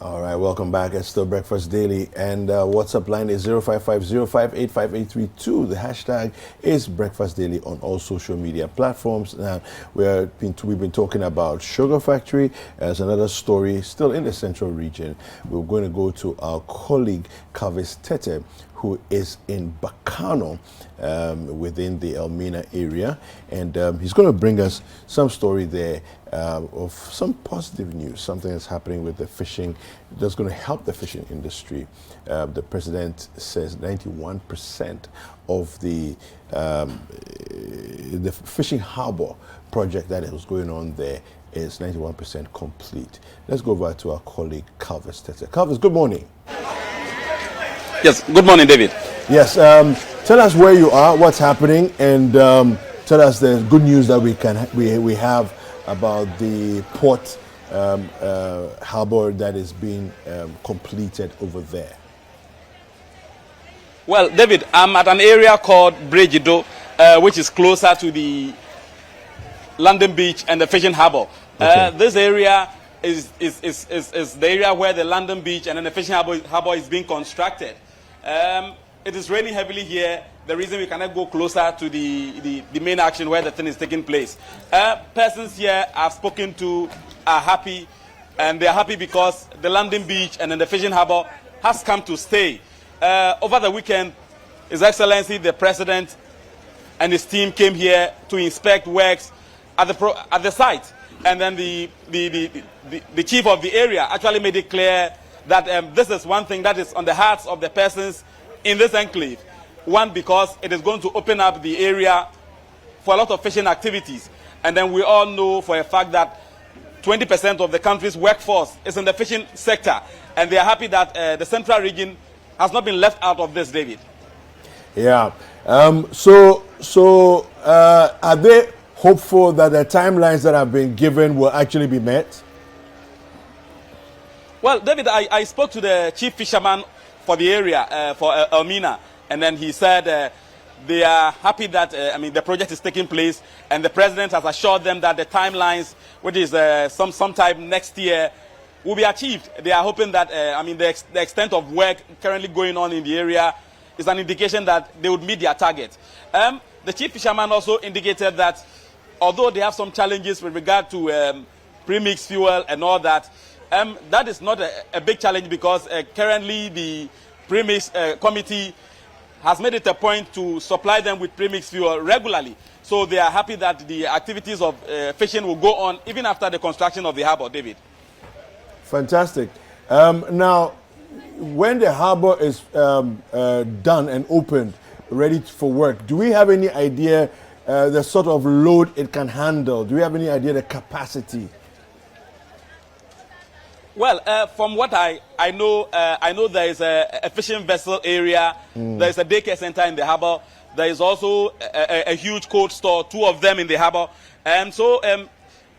All right, welcome back. It's still Breakfast Daily, and WhatsApp line is 05505885832. The hashtag is Breakfast Daily on all social media platforms. Now, we've been talking about Sugar Factory as another story still in the central region. We're going to go to our colleague Kavis Tete, who is in Bacano within the Elmina area, and he's going to bring us some story there of some positive news, something that's happening with the fishing that's going to help the fishing industry. The president says 91% of the fishing harbor project that was going on there is 91% complete. Let's go over to our colleague Calvis Tete. Calvis, good morning. Yes, good morning, David. Yes, tell us where you are, what's happening, and tell us the good news that we have about the port harbor that is being completed over there. Well, David, I'm at an area called Brejido, which is closer to the London Beach and the fishing harbor. Okay. This area is the area where the London Beach and then the fishing harbor is being constructed. It is raining heavily here. The reason we cannot go closer to the main action where the thing is taking place. Persons here I've spoken to are happy, and they're happy because the London Beach and then the fishing harbor has come to stay. Over the weekend, His Excellency the President and his team came here to inspect works at the site, and then the chief of the area actually made it clear that this is one thing that is on the hearts of the persons in this enclave. One, because it is going to open up the area for a lot of fishing activities. And then we all know for a fact that 20% of the country's workforce is in the fishing sector. And they are happy that the central region has not been left out of this, David. Yeah. So are they hopeful that the timelines that have been given will actually be met? Well, David, I spoke to the chief fisherman for the area, for Elmina, and then he said they are happy that the project is taking place, and the president has assured them that the timelines, which is sometime next year, will be achieved. They are hoping that the extent of work currently going on in the area is an indication that they would meet their target. The chief fisherman also indicated that although they have some challenges with regard to premixed fuel and all that, that is not a big challenge because currently the premix committee has made it a point to supply them with premixed fuel regularly. So they are happy that the activities of fishing will go on even after the construction of the harbor, David. Fantastic. Now, when the harbor is done and opened, ready for work, do we have any idea the sort of load it can handle? Do we have any idea the capacity? Well, from what I know there is a fishing vessel area. There is a daycare center in the harbor. There is also a huge cold store, 2 of them in the harbor. And so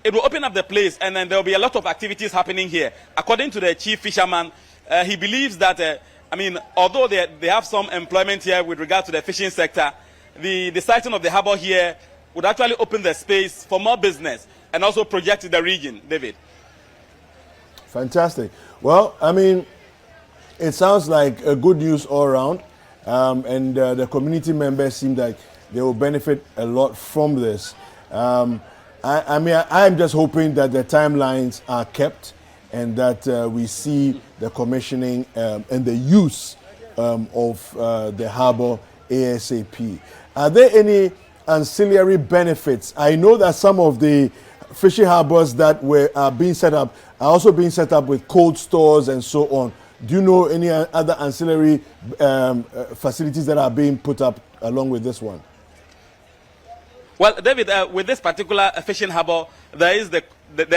it will open up the place, and then there will be a lot of activities happening here. According to the chief fisherman, he believes that, although they have some employment here with regard to the fishing sector, the siting of the harbor here would actually open the space for more business and also project the region, David. Fantastic. Well, it sounds like a good news all around, and the community members seem like they will benefit a lot from this. I'm just hoping that the timelines are kept and that we see the commissioning and the use of the harbor ASAP. Are there any ancillary benefits? I know that some of the fishing harbors that are being set up are also being set up with cold stores and so on. Do you know any other ancillary facilities that are being put up along with this one? Well, David, with this particular fishing harbor, there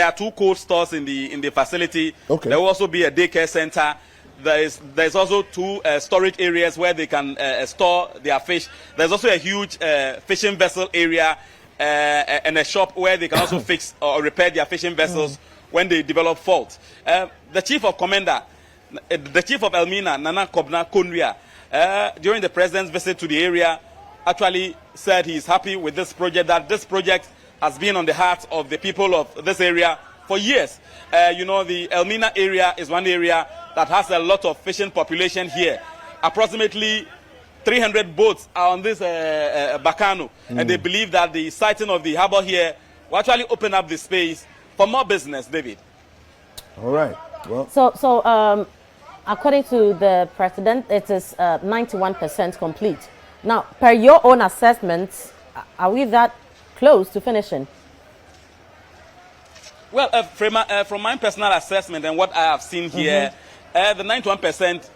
are 2 cold stores in the facility. Okay. There will also be a daycare center. There's also 2 storage areas where they can store their fish. There's also a huge fishing vessel area and a shop where they can also fix or repair their fishing vessels when they develop faults. The chief of Komenda, the chief of Elmina, Nana Kobna Konria, during the president's visit to the area, actually said he's happy with this project, that this project has been on the hearts of the people of this area for years. You know, the Elmina area is one area that has a lot of fishing population here. Approximately 300 boats are on this Bacano, and they believe that the siting of the harbor here will actually open up the space for more business, David. All right. Well, So according to the president, it is 91% complete. Now, per your own assessment, are we that close to finishing? Well, from my personal assessment and what I have seen here, the 91%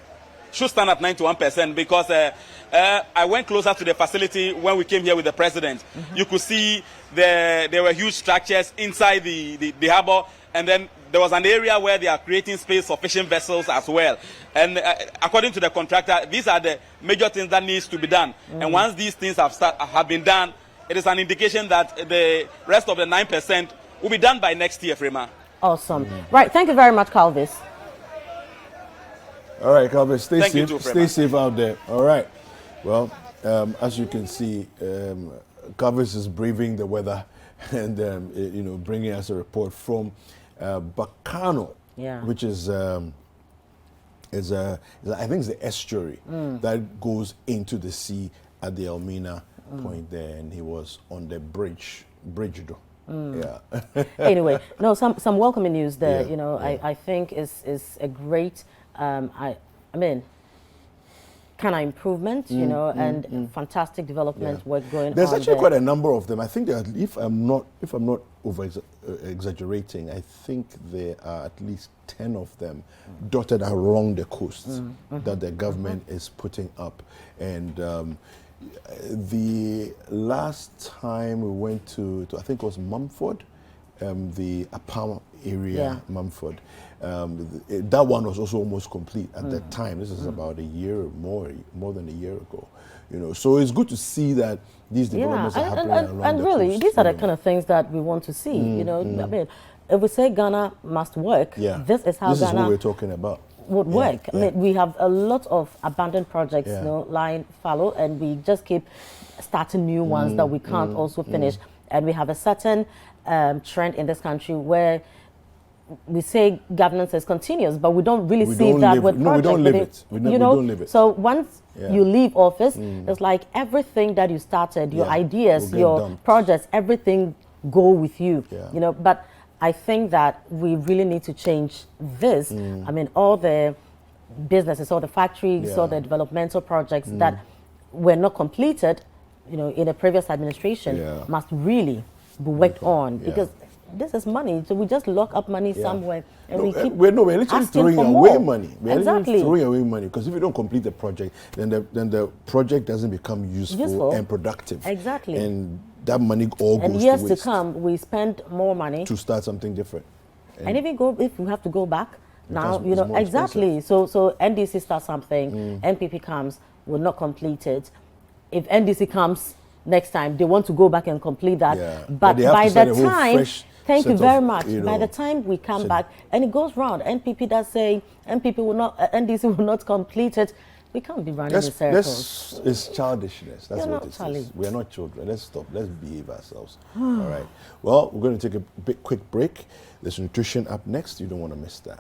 should stand at 91% because I went closer to the facility when we came here with the president. You could see there were huge structures inside the harbor, and then there was an area where they are creating space for fishing vessels as well. And according to the contractor, these are the major things that needs to be done. And once these things have been done, it is an indication that the rest of the 9% will be done by next year, Frema. Awesome. Right. Thank you very much, Calvis. all right, Calvin, stay Thank you safe. too, Stay safe out there. All right. Well, as you can see, Calvis is braving the weather and you know, bringing us a report from Bacano, which is I think it's the estuary that goes into the sea at the Elmina point there, and he was on the bridge though. Yeah. Anyway, no, some welcoming news there. Yeah, You know, yeah. I think is a great. I mean, kind of improvement. You know, and fantastic development work going There's on. actually there. quite a number of them. I think that if I'm not over exaggerating, I think there are at least 10 of them dotted along the coast that the government is putting up. And the last time we went to I think it was Mumford, the Apam area, Mumford. That one was also almost complete at that time. This is about a year more than a year ago. You know, so it's good to see that these developments are happening along and the really, coast, these are the you know. kind of things that we want to see. You know, I mean, if we say Ghana must work, this is how this is Ghana what we're talking about. would work. I mean, we have a lot of abandoned projects, you know, lying fallow, and we just keep starting new ones that we can't also finish. And we have a certain trend in this country where we say governance is continuous, but we don't really see that with projects. No, we don't live it. We don't live it. So once you leave office, it's like everything that you started, your ideas, your dumped. projects, everything go with you. Yeah. You know, but I think that we really need to change this. I mean, all the businesses, all the factories, all the developmental projects that were not completed, you know, in a previous administration must really be worked on because this is money. So we just lock up money somewhere and we keep we're literally asking throwing for away more. money. We're Exactly. literally throwing away money because if you don't complete the project, then the project doesn't become useful and productive. Exactly. And that money all goes And years to to waste come, we spend more money to start something different. and if we have to go back now, Because you it's know, more exactly. So NDC starts something, NPP comes, will not complete it. If NDC comes next time, they want to go back and complete that. Yeah. But they have by to start the a whole time, fresh thank you set very of, much. you By know, the time we come back, and it goes round, NPP does say NPP will not, NDC will not complete it. We can't be running in circles. It's childishness. That's You're what not, it Charlie. is. We are not children. Let's stop. Let's behave ourselves. All right. Well, we're going to take a quick break. There's nutrition up next. You don't want to miss that.